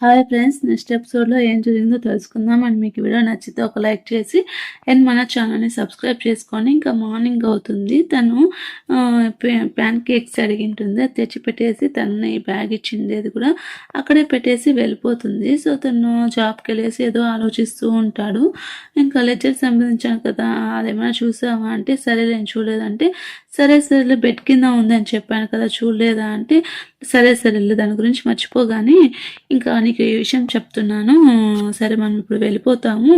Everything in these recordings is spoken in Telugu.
హాయ్ ఫ్రెండ్స్, నెక్స్ట్ ఎపిసోడ్లో ఏం జరిగిందో తెలుసుకుందాం. అండ్ మీకు వీడియో నచ్చితే ఒక లైక్ చేసి అండ్ మన ఛానల్ని సబ్స్క్రైబ్ చేసుకొని, ఇంకా మార్నింగ్ అవుతుంది, తను ప్యాన్ కేక్స్ అడిగింటుంది, అది తెచ్చి పెట్టేసి తను ఈ బ్యాగ్ ఇచ్చింది అది కూడా అక్కడే పెట్టేసి వెళ్ళిపోతుంది. సో తను జాబ్కి వెళ్ళేసి ఏదో ఆలోచిస్తూ ఉంటాడు. ఇంకా లెక్చర్ సంబంధించాను కదా, అదేమైనా చూసావా అంటే సరే నేను చూడలేదంటే, సరే బెడ్ కింద ఉందని చెప్పాను కదా చూడలేదా అంటే, సరేలే దాని గురించి మర్చిపోగానే ఇంకా నీకు ఈ విషయం చెప్తున్నాను, సరే మనం ఇప్పుడు వెళ్ళిపోతాము,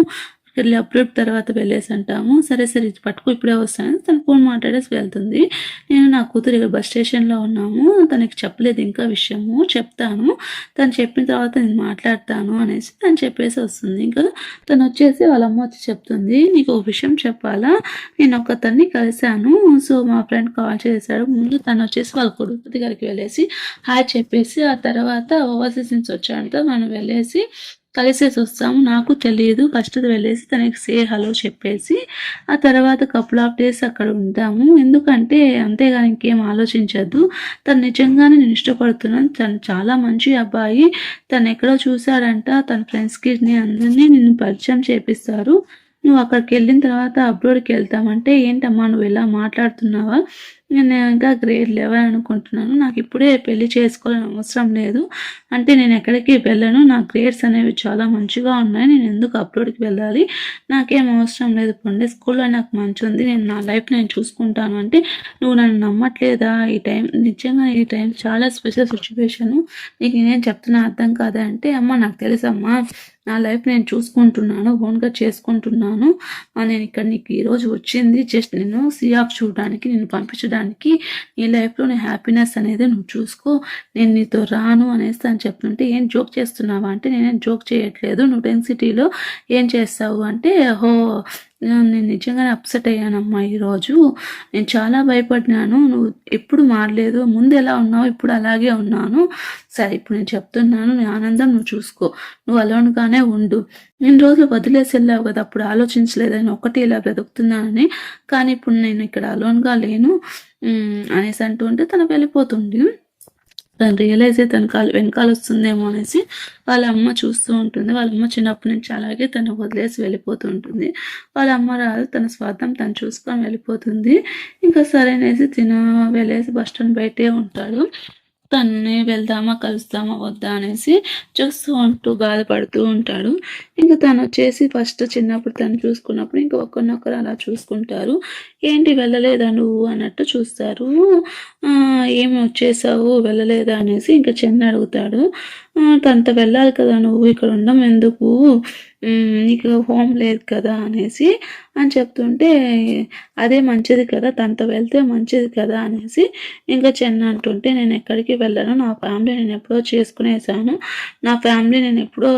వెళ్ళి అప్లోడ్ తర్వాత వెళ్ళేసి అంటాము, సరే ఇది పట్టుకో ఇప్పుడే వస్తాను, తన ఫోన్ మాట్లాడేసి వెళ్తుంది. నేను నా కూతురు ఇక్కడ బస్ స్టేషన్లో ఉన్నాము, తనకి చెప్పలేదు ఇంకా విషయము, చెప్తాను, తను చెప్పిన తర్వాత నేను మాట్లాడతాను అనేసి తను చెప్పేసి వస్తుంది. ఇంకా తను వచ్చేసి వాళ్ళ అమ్మ వచ్చి చెప్తుంది, నీకు ఒక విషయం చెప్పాలా, నేను ఒకతన్ని కలిశాను, సో మా ఫ్రెండ్ కాల్ చేశాడు, ముందు తను వచ్చేసి వాళ్ళ కొడుకు దగ్గరికి వెళ్ళేసి హాయ్ చెప్పేసి ఆ తర్వాత ఓవర్సీస్ నుంచి వచ్చాడంతో మనం వెళ్ళేసి కలిసేసి వస్తాము, నాకు తెలియదు, ఫస్ట్ వెళ్ళేసి తనకి సే హలో చెప్పేసి ఆ తర్వాత కపుల్ ఆఫ్ డేస్ అక్కడ ఉంటాము, ఎందుకంటే అంతేగాని ఇంకేం ఆలోచించద్దు, తను నిజంగానే నేను ఇష్టపడుతున్నాను, తను చాలా మంచి అబ్బాయి, తను ఎక్కడో చూశాడంట, తన ఫ్రెండ్స్కి అందరినీ నిన్ను పరిచయం చేపిస్తారు, నువ్వు అక్కడికి వెళ్ళిన తర్వాత అబ్రోడ్కి వెళ్తామంటే ఏంటమ్మా నువ్వు ఇలా మాట్లాడుతున్నావా, నేను ఇంకా గ్రేడ్ 11 అనుకుంటున్నాను, నాకు ఇప్పుడే పెళ్లి చేసుకోవాలని అవసరం లేదు, అంటే నేను ఎక్కడికి వెళ్ళను, నా గ్రేడ్స్ అనేవి చాలా మంచిగా ఉన్నాయి, నేను ఎందుకు అప్లోడ్కి వెళ్ళాలి, నాకేం అవసరం లేదు, పండే స్కూల్లో నాకు మంచి ఉంది, నేను నా లైఫ్ నేను చూసుకుంటాను అంటే, నువ్వు నన్ను నమ్మట్లేదా, ఈ టైం నిజంగా ఈ టైం చాలా స్పెషల్ సిచ్యువేషను, నీకు నేను చెప్తున్నా అర్థం కాదా అంటే, అమ్మ నాకు తెలుసమ్మా, నా లైఫ్ నేను చూసుకుంటున్నాను, ఓన్గా చేసుకుంటున్నాను, నేను ఇక్కడ నీకు ఈరోజు వచ్చింది జస్ట్ నేను ఆఫ్ చూడడానికి, నేను పంపించడానికి, నీ లైఫ్లో నీ హ్యాపీనెస్ అనేది నువ్వు చూసుకో, నేను నీతో రాను అనేసి అని చెప్తుంటే, ఏం జోక్ చేస్తున్నావా అంటే, నేనేం జోక్ చేయట్లేదు, నువ్వు డెన్సిటీలో ఏం చేస్తావు అంటే, నేను నిజంగానే అప్సెట్ అయ్యానమ్మా, ఈరోజు నేను చాలా భయపడినాను, నువ్వు ఎప్పుడు మారలేదు, ముందు ఎలా ఉన్నావు ఇప్పుడు అలాగే ఉన్నాను, సరే ఇప్పుడు నేను చెప్తున్నాను, నీ ఆనందం నువ్వు చూసుకో, నువ్వు అలోన్గానే ఉండు, నేను రోజులు వదిలేసి వెళ్ళావు కదా, అప్పుడు ఆలోచించలేదని ఒకటి ఇలా బ్రతుకుతున్నానని, కానీ ఇప్పుడు నేను ఇక్కడ అలోన్గా లేను అనేసి అంటూ ఉంటే తను వెళ్ళిపోతుంది. తను రియలైజ్ అయ్యి తన వెనకాల వస్తుందేమో అనేసి వాళ్ళ అమ్మ చూస్తూ ఉంటుంది. వాళ్ళ అమ్మ చిన్నప్పటి నుంచి అలాగే తను వదిలేసి వెళ్ళిపోతూ ఉంటుంది. వాళ్ళ అమ్మ రాదు, తన స్వార్థం తను చూసుకొని వెళ్ళిపోతుంది. ఇంకా సరే అనేసి తిను వెళ్ళేసి బస్ స్టాండ్ బయటే ఉంటాడు. తనని వెళ్దామా కలుస్తామా వద్దా అనేసి చూస్తూ ఉంటూ బాధపడుతూ ఉంటాడు. ఇంకా తను వచ్చేసి ఫస్ట్ చిన్నప్పుడు తను చూసుకున్నప్పుడు ఇంకా ఒకరినొకరు అలా చూసుకుంటారు. ఏంటి వెళ్ళలేదా నువ్వు అన్నట్టు చూస్తారు. ఏమి వచ్చేసావు వెళ్ళలేదా అనేసి ఇంకా చిన్న అడుగుతాడు. తనతో వెళ్ళాలి కదా, నువ్వు ఇక్కడ ఉండడం ఎందుకు, నీకు హోమ్ లేదు కదా అనేసి అని చెప్తుంటే, అదే మంచిది కదా, తనతో వెళ్తే మంచిది కదా అనేసి ఇంకా చిన్న అంటుంటే, నేను ఎక్కడికి వెళ్ళను, నా ఫ్యామిలీ నేను ఎప్పుడో చేసుకునేసాను, నా ఫ్యామిలీ నేను ఎప్పుడో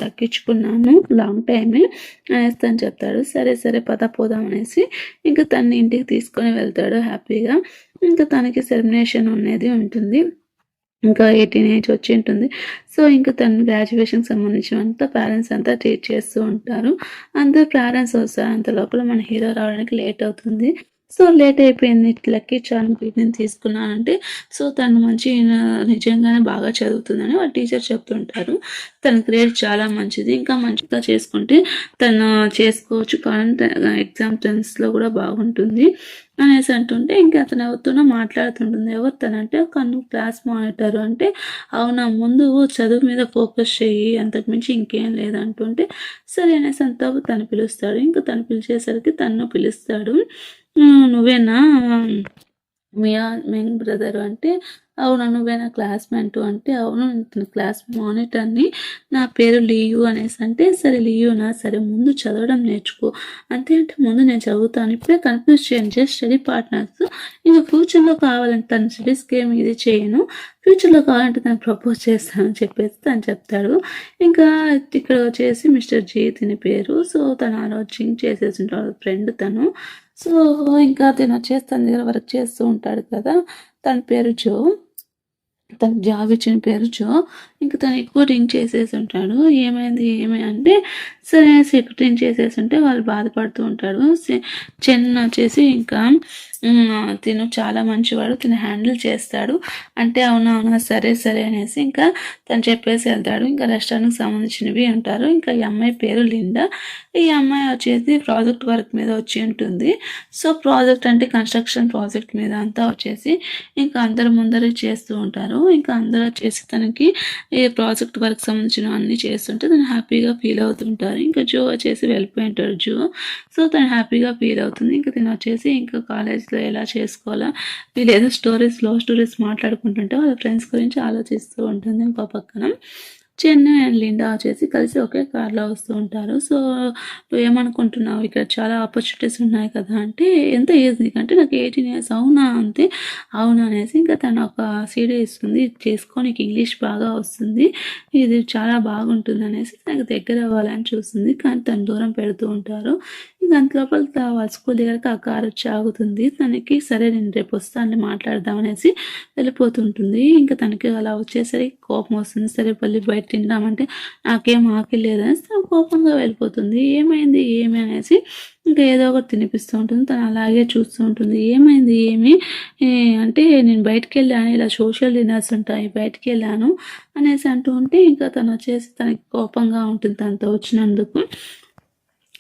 తగ్గించుకున్నాను లాంగ్ టైమే అనేసి అని చెప్తాడు. సరే పద పోదాం అనేసి ఇంకా తన ఇంటికి తీసుకొని వెళ్తాడు హ్యాపీగా. ఇంకా తనకి సెలబ్రేషన్ అనేది ఉంటుంది, ఇంకా 18 ఏజ్ వచ్చి ఉంటుంది. సో ఇంకా తన గ్రాడ్యుయేషన్కి సంబంధించినంత పేరెంట్స్ అంతా ట్రీట్ చేస్తూ ఉంటారు. అందరు పేరెంట్స్ వస్తారు, అంత లోపల మన హీరో రావడానికి లేట్ అవుతుంది. సో లేట్ అయిపోయింది, లక్కీ చార్మ్ నేను తీసుకున్నానంటే, సో తను మంచి నిజంగానే బాగా చదువుతుందని వాళ్ళ టీచర్ చెప్తుంటారు. తన గ్రేడ్ చాలా మంచిది, ఇంకా మంచిగా చేసుకుంటే తను చేసుకోవచ్చు, కానీ ఎగ్జామ్స్లో కూడా బాగుంటుంది అనేసి అంటుంటే, ఇంకా అతను ఎవరితోనో మాట్లాడుతుంటుంది. ఎవరు తనంటే నువ్వు క్లాస్ మానిటర్ అంటే, అవునా ముందు చదువు మీద ఫోకస్ చెయ్యి, అంతకుమించి ఇంకేం లేదంటుంటే, సరే అనేసి అంతా తను పిలుస్తాడు. ఇంకా తను పిలిచేసరికి తను పిలుస్తాడు. నువ్వేనా మియా మెంగ్ బ్రదర్ అంటే, అవునా నువ్వేనా క్లాస్మేట్ అంటే, అవును నేను క్లాస్ మానిటర్ని, నా పేరు లియు అనేసి అంటే, సరే లియునా సరే ముందు చదవడం నేర్చుకో, అంటే ముందు నేను చదువుతాను, ఇప్పుడే కన్ఫ్యూజ్ చేయను, జస్ట్ స్టడీ పార్ట్నర్స్, ఇంకా ఫ్యూచర్లో కావాలంటే తన స్టడీస్కి ఏమి ఇది చేయను, ఫ్యూచర్లో కావాలంటే తను ప్రపోజ్ చేస్తానని చెప్పేసి తను చెప్తాడు. ఇంకా ఇక్కడ వచ్చేసి మిస్టర్ జీ తిని పేరు. సో తను ఆలోచింగ్ చేసేసి ఉంటాడు ఫ్రెండ్ తను. సో ఇంకా తను వచ్చేసి తన దగ్గర వర్క్ చేస్తూ ఉంటాడు కదా, తన పేరు జో, తన జాబ్ ఇచ్చిన పేరు జో. ఇంకా తను ఎక్కువ రింగ్ చేసేసి ఉంటాడు. ఏమైంది అంటే, సరే ఎక్కువ రింగ్ చేసేసి ఉంటే వాళ్ళు బాధపడుతూ ఉంటాడు. చెన్న వచ్చేసి ఇంకా తిను చాలా మంచివాడు. తిను హ్యాండిల్ చేస్తాడు. అంటే అవునా, అవునా, సరే, సరే అనేసి ఇంకా తను చెప్పేసి వెళ్తాడు. ఇంకా రెస్టారెంట్‌కి సంబంధించినవి ఉంటారు. ఇంకా ఈ అమ్మాయి పేరు లిండా. ఈ అమ్మాయి వచ్చేసి ప్రాజెక్ట్ వర్క్ మీద వచ్చి ఉంటుంది. సో, ప్రాజెక్ట్ అంటే కన్‌స్ట్రక్షన్ ప్రాజెక్ట్ మీద అంతా వచ్చేసి ఇంకా అందరు ముందరే చేస్తూ ఉంటారు. ఇంకా అందరూ వచ్చేసి తనకి ఈ ప్రాజెక్ట్ వర్క్ సంబంధించినవన్నీ చేస్తుంటే తను హ్యాపీగా ఫీల్ అవుతుంటారు. ఇంకా జో వచ్చేసి వెళ్ళిపోయి ఉంటాడు జో. సో, తను హ్యాపీగా ఫీల్ అవుతుంది. ఇంక తిను వచ్చేసి ఇంకా కాలేజ్‌లో ఎలా చేసుకోవాలా, వీళ్ళేదో లవ్ స్టోరీస్ మాట్లాడుకుంటుంటే వాళ్ళ ఫ్రెండ్స్ గురించి ఆలోచిస్తూ ఉంటుంది ఇంకో పక్కన. చెన్ను అండ్ లిండా వచ్చేసి కలిసి ఒకే కార్‌లో వస్తూ ఉంటారు. సో, "నువ్వేమనుకుంటున్నావు? ఇక్కడ చాలా ఆపర్చునిటీస్ ఉన్నాయి కదా!" అంటే, "ఎంత ఏజ్ నీకంటే?" "నాకు 18 ఇయర్స్." "అవునా?" అంతే. "అవును" అనేసి ఇంకా తను ఒక సీడీ ఇస్తుంది. "ఇది చేసుకో, నీకు ఇంగ్లీష్ బాగా వస్తుంది. ఇది చాలా బాగుంటుంది" అనేసి తనకు దగ్గర అవ్వాలని చూస్తుంది. కానీ తను దూరం పెడుతూ ఉంటారు. ఇంక అంతలోపల వాళ్ళ స్కూల్ దగ్గరికి ఆ కార్ వచ్చి ఆగుతుంది. తనకి సరే నేను రేపు వస్తానులే మాట్లాడదాం అనేసి వెళ్ళిపోతుంటుంది. ఇంక తనకి అలా వచ్చేసరికి కోపం వస్తుంది. సరే వెళ్ళి బయట తిందామంటే నాకేం ఆకలి లేదనేసి తను కోపంగా వెళ్ళిపోతుంది. ఏమైంది ఏమి అనేసి ఇంకా ఏదో ఒకటి తినిపిస్తూ ఉంటుంది. తను అలాగే చూస్తూ ఉంటుంది. ఏమైంది ఏమి అంటే నేను బయటికెళ్ళాను, ఇలా సోషల్ డిన్నర్స్ ఉంటాయి బయటికెళ్ళాను అనేసి అంటూ ఉంటే ఇంకా తను వచ్చేసి తనకి కోపంగా ఉంటుంది తనతో వచ్చినందుకు.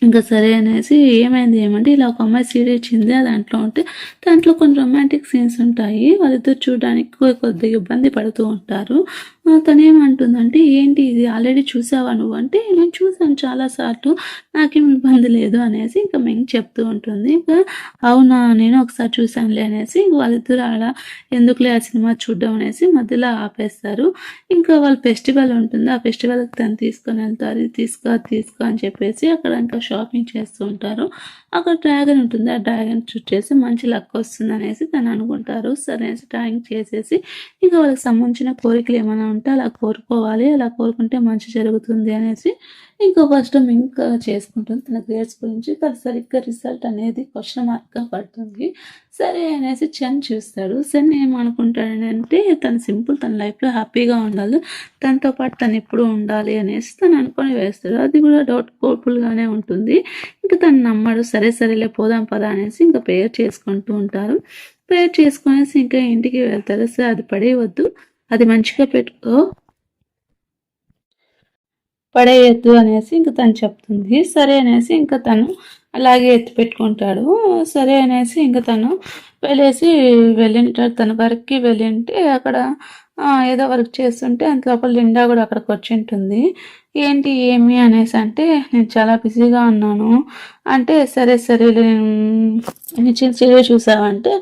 ఇంకా సరే అనేసి ఏమైంది ఏమంటే ఇలా ఒక అమ్మాయి సీడీ ఇచ్చింది. దాంట్లో ఉంటే దాంట్లో కొన్ని రొమాంటిక్ సీన్స్ ఉంటాయి. వాళ్ళిద్దరు చూడడానికి కొద్దిగా ఇబ్బంది పడుతూ ఉంటారు. తనేమంటుందంటే, "ఏంటి ఇది ఆల్రెడీ చూసావా నువ్వు?" అంటే, "నేను చూసాను చాలా సార్లు. నాకేం ఇబ్బంది లేదు" అనేసి ఇంకా మెంగ్ చెప్తూ ఉంటుంది. ఇంకా "అవునా, నేను ఒకసారి చూసానులే" అనేసి వాళ్ళిద్దరూ అలా ఎందుకులే ఆ సినిమా చూడ్డం అనేసి మధ్యలో ఆపేస్తారు. ఇంకా వాళ్ళ ఫెస్టివల్ ఉంటుంది. ఆ ఫెస్టివల్‌కి తను తీసుకొని వెళ్తారు. "ఇది తీసుకో, అది తీసుకో" అని చెప్పేసి అక్కడ ఇంకా షాపింగ్ చేస్తూ ఉంటారు. అక్కడ డ్రాగన్ ఉంటుంది. ఆ డ్రాగన్ చుట్టేసి మంచి లక్ వస్తుందనేసి తను అనుకుంటారు. సరే అనేసి డ్రాయింగ్ చేసేసి ఇక వాళ్ళకి సంబంధించిన కోరికలు ఏమైనా ఉంటే అలా కోరుకోవాలి. అలా కోరుకుంటే మంచి జరుగుతుంది అనేసి ఇంకా ఫస్ట్ ఇంకా చేసుకుంటుంది. తన గ్రేడ్స్ గురించి తను సరిగ్గా రిజల్ట్ అనేది క్వెషన్ మార్క్‌గా పడుతుంది. సరే అనేసి చెన్ చూస్తాడు. చెన్ ఏమనుకుంటాడంటే తను సింపుల్, తన లైఫ్‌లో హ్యాపీగా ఉండాలి. తనతో పాటు తను ఎప్పుడూ ఉండాలి అనేసి తను అనుకొని వేస్తాడు. అది కూడా డౌట్‌ఫుల్‌గానే ఉంటుంది. ఇంక తను నమ్మడు. సరే సరేలే పోదాం పదా అనేసి ఇంకా ప్రేయర్ చేసుకుంటూ ఉంటారు. ప్రేయర్ చేసుకొనేసి ఇంకా ఇంటికి వెళ్తారు. "సో, అది పడేయవద్దు. అది మంచిగా పెట్టుకో. పడేయొద్దు" అనేసి ఇంక తను చెప్తుంది. సరే అనేసి ఇంక తను అలాగే ఎత్తిపెట్టుకుంటాడు. సరే అనేసి ఇంక తను వెళ్ళింటాడు. తన వర్క్‌కి వెళ్ళింటే అక్కడ ఏదో వర్క్ చేస్తుంటే అంతలోపల లిండా గూడా అక్కడికొచ్చింటుంది. "ఏంటి ఏమి" అనేసంటే, "నేను చాలా బిజీగా ఉన్నాను" అంటే, "సరే సరేలే నీ సీరియల్ చూసావా" అంటే,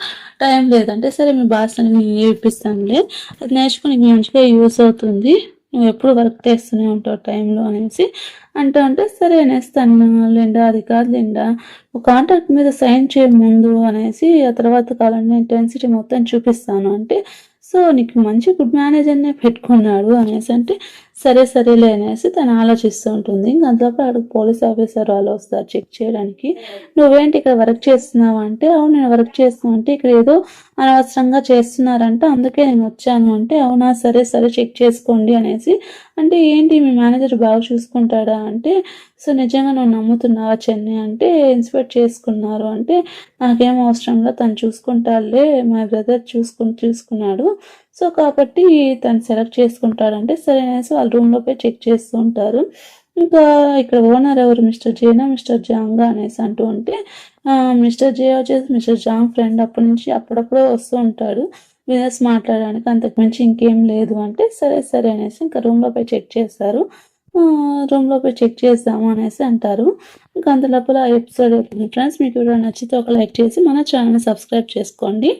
"టైం లేదంటే" "సరే మీ బాస్‌ని నేర్పిస్తానులే. అది నేర్చుకొని నీకు మంచిగా యూజ్ అవుతుంది. నువ్వెప్పుడు వర్క్ చేస్తూనే ఉంటావు టైంలో" అనేసి అంటూ ఉంటే, సరే అనేసి తను "లిండా అది కాదు లిండా, నువ్వు కాంట్రాక్ట్ మీద సైన్ చేయ ముందు అనేసి ఆ తర్వాత కావాలంటే నేను ఇంటెన్సిటీ మొత్తం చూపిస్తాను" అంటే, "సో నీకు మంచి గుడ్ మేనేజర్‌నే పెట్టుకున్నాడు" అనేసి అంటే, సరే సరేలే అనేసి తను ఆలోచిస్తూ ఉంటుంది. ఇంక అంతలోపు అక్కడికి పోలీస్ ఆఫీసర్ వాళ్ళు వస్తారు చెక్ చేయడానికి. "నువ్వేంటి ఇక్కడ వర్క్ చేస్తున్నావా" అంటే, "అవును నేను వర్క్ చేస్తున్నా" అంటే, "ఇక్కడ ఏదో అనవసరంగా చేస్తున్నారంట అందుకే నేను వచ్చాను" అంటే, "అవునా, సరే సరే చెక్ చేసుకోండి" అనేసి అంటే, "ఏంటి మీ మేనేజర్ బాగా చూసుకుంటాడా" అంటే, "సో నిజంగా నువ్వు నమ్ముతున్నావా చెన్ని" అంటే, "ఇన్స్పెక్ట్ చేసుకున్నారు" అంటే, "నాకేం అవసరంగా తను చూసుకుంటాడులే, మా బ్రదర్ చూసుకున్నాడు. సో కాబట్టి తను సెలెక్ట్ చేసుకుంటాడంటే" సరే అనేసి వాళ్ళ రూమ్‌లో పోయి చెక్ చేస్తూ ఉంటారు. ఇంకా ఇక్కడ ఓనర్ ఎవరు మిస్టర్ జేనా, మిస్టర్ జాంగా అనేసి అంటూ ఉంటే మిస్టర్ జే వచ్చేసి మిస్టర్ జాంగ్ ఫ్రెండ్. అప్పటి నుంచి అప్పుడప్పుడు వస్తూ ఉంటాడు బిజినెస్ మాట్లాడడానికి, అంతకు మించి ఇంకేం లేదు అంటే, సరే సరే అనేసి ఇంకా రూమ్‌లో పోయి చెక్ చేస్తారు. రూమ్‌లో పోయి చెక్ చేద్దాము అనేసి అంటారు. ఇంకా అంత లోపల ఎపిసోడ్ అవుతుంది. ఫ్రెండ్స్ మీకు వీడియో నచ్చితే ఒక లైక్ చేసి మన ఛానల్‌ని సబ్స్క్రైబ్ చేసుకోండి.